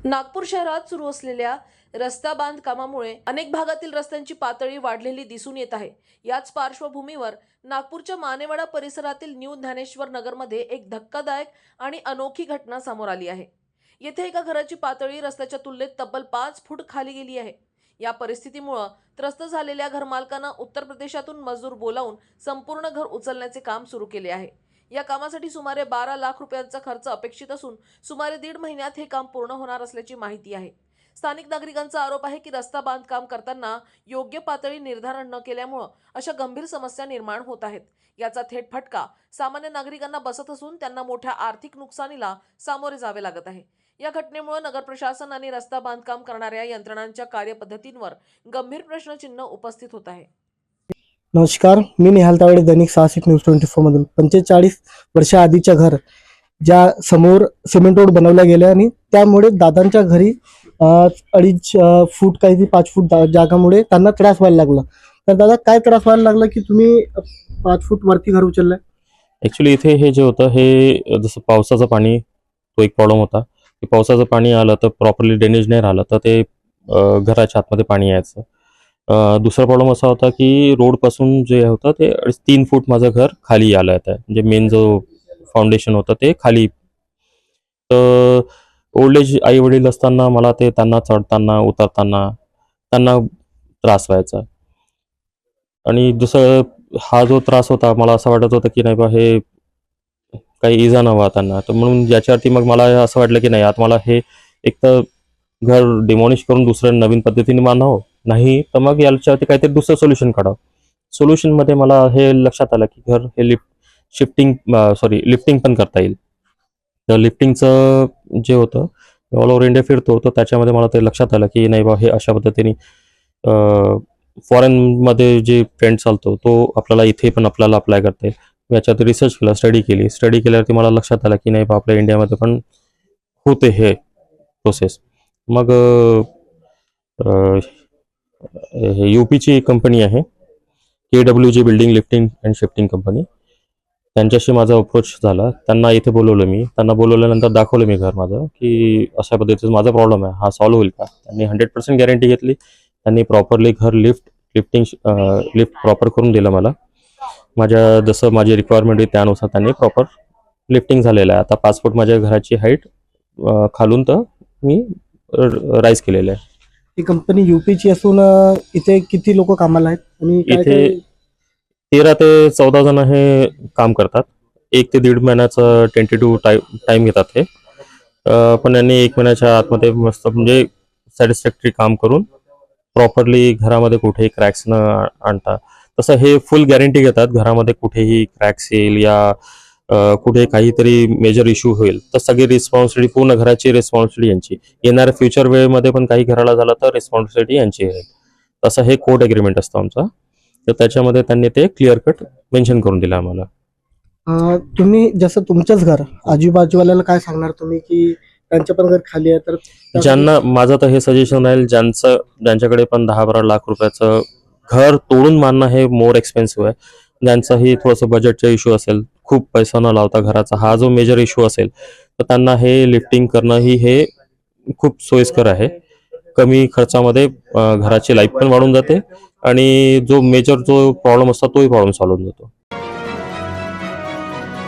नागपूर शहरात सुरू असलेल्या रस्ता बांधकामामुळे अनेक भागातील रस्त्यांची पातळी वाढलेली दिसून येत आहे। याच पार्श्वभूमीवर नागपूरच्या मानेवाडा परिसरातील न्यू ज्ञानेश्वर नगरमध्ये एक धक्कादायक आणि अनोखी घटना समोर आली आहे। येथे एका घराची पातळी रस्त्याच्या तुलनेत तब्बल 5 फूट खाली गेली आहे। या परिस्थितीमुळे त्रस्त झालेल्या घरमालकांना उत्तर प्रदेशातून मजूर बोलावून संपूर्ण घर उचलण्याचे काम सुरू केले आहे। या कामासाठी सुमारे 12 लाख रुपयांचा खर्च अपेक्षित असून सुमारे 1.5 महिन्यात हे काम पूर्ण होणार असल्याची माहिती आहे। स्थानिक नागरिकांचा आरोप आहे की रस्ता बांधकाम करताना योग्य पातळी निर्धारण न केल्यामुळे अशा गंभीर समस्या निर्माण होत आहेत। याचा थेट फटका सामान्य नागरिकांना बसत असून त्यांना मोठ्या आर्थिक नुकसानीला सामोरे जावे लागत आहे। या घटनेमुळे नगर प्रशासन आणि रस्ता बांधकाम करणाऱ्या यंत्रणांच्या कार्यपद्धतींवर गंभीर प्रश्नचिन्ह उपस्थित होत आहे। नमस्कार, मी निहाल तावडे, दैनिक साहसिक न्यूज 24 मधून 45 वर्षा आधीच्या घर ज्या समोर सिमेंट रोड बनवल्या गेल्या आणि त्यामुळे दादांच्या घरी 2.5 फूट काही 5 फूट जागामुळे त्यांना त्रास व्हायला लागला। तर दादा, काय त्रास व्हायला लागला की तुम्ही 5 फूट वरती घर उचललंय? ॲक्च्युली इथे हे जे होतं हे जसं पावसाचं पाणी तो एक प्रॉब्लेम होता की पावसाचं पाणी आलं तर प्रॉपरली ड्रेनेज नाही राहिलं तर ते घराच्या आतमध्ये पाणी यायचं। दुसरा प्रॉब्लेम असा होता की रोडपासून जे होतं ते 3 फूट माझं घर खाली आलं आहे, म्हणजे मेन जो फाउंडेशन होतं ते खाली। तर ओल्ड एज आई वडील असताना मला ते त्यांना चढताना उतरताना त्यांना त्रास व्हायचा। आणि दुसरं हा जो त्रास होता मला असं वाटत होतं की नाही बा हे काही इजा नव्हा त्यांना, तर म्हणून याच्यावरती मग मला असं वाटलं की नाही आता मला हे एक तर घर डिमॉलिश करून दुसरं नवीन पद्धतीने बांधावं, नाही तर मग याच्यावरती काहीतरी दुसरं सोल्युशन काढावं। सोल्युशनमध्ये मला हे लक्षात आलं की घर हे लिफ्टिंग पण करता येईल। तर लिफ्टिंगचं जे होतं ऑल ओव्हर इंडिया फिरतो, तर त्याच्यामध्ये मला ते लक्षात आलं की नाही बा हे अशा पद्धतीने फॉरेनमध्ये जे ट्रेंड चालतो तो आपल्याला इथे पण आपल्याला अप्लाय करता येईल। याच्यात रिसर्च केला, स्टडी केल्यावरती मला लक्षात आलं की नाही बा आपल्या इंडियामध्ये पण होते हे प्रोसेस। मग हे यूपीची कंपनी आहे KWG building lifting and shifting company, त्यांच्याशी माझा अप्रोच झाला। त्यांना इथे बोलवलं मी, त्यांना बोलवल्यानंतर दाखवलं मी घर माझं की अशा पद्धतीचा माझा प्रॉब्लेम आहे, हा सॉल्व्ह होईल का। त्यांनी 100% गॅरंटी घेतली। त्यांनी प्रॉपरली घर लिफ्ट प्रॉपर करून दिलं मला, माझ्या जसं माझी रिक्वायरमेंट आहे त्यानुसार त्यांनी प्रॉपर लिफ्टिंग झालेलं आहे। आता 5 फूट माझ्या घराची हाईट खालून तर मी राईज केलेलं आहे। ही कंपनी यूपीची असून इथे किती लोक कामाला आहेत आणि इथे 13 ते 14 जण हे काम करतात। 1 ते 1.5 महिन्याचं टेंटेटिव्ह टाईम घेतात हे, पण यांनी 1 महिन्याच्या आतमध्ये मस्त म्हणजे सॅटिस्फॅक्टरी काम करून प्रॉपरली घरामध्ये कुठेही क्रॅक्स न आणता, तसं हे फुल गॅरंटी घेतात घरामध्ये कुठेही क्रॅक्स येईल या कुठे काहीतरी मेजर इश्यू होईल तर सगळी रिस्पॉन्सिबिलिटी, पूर्ण घराची रिस्पॉन्सिबिलिटी यांची। येणाऱ्या फ्युचर वेळेमध्ये पण काही घराला झालं तर रिस्पॉन्सिबिलिटी यांची आहे। तसं हे कोड अग्रीमेंट असतं आमचा, तर त्याच्यामध्ये त्यांनी ते क्लिअर कट मेन्शन करून दिलं आम्हाला। तुम्ही जसं तुमचंच घर आजूबाजूवाल्याला काय सांगणार तुम्ही की त्यांचं पण घर खाली आहे, तर ज्यांना माझं तर हे सजेशन राहील ज्यांच्याकडे पण 10-12 लाख रुपयाचं घर तोडून बांधणं हे मोर एक्सपेन्सिव्ह आहे, ज्यांचाही थोडंसं बजेटचा इश्यू असेल, खूप पैसा न लावता घराचा हा जो मेजर इश्यू असेल, तर त्यांना हे लिफ्टिंग करणं हे खूप सोयीस्कर आहे। कमी खर्चामध्ये घराची लाईफ पण वाढून जाते आणि जो मेजर प्रॉब्लेम असतो तोही प्रॉब्लेम सॉल्व्ह होऊन जातो।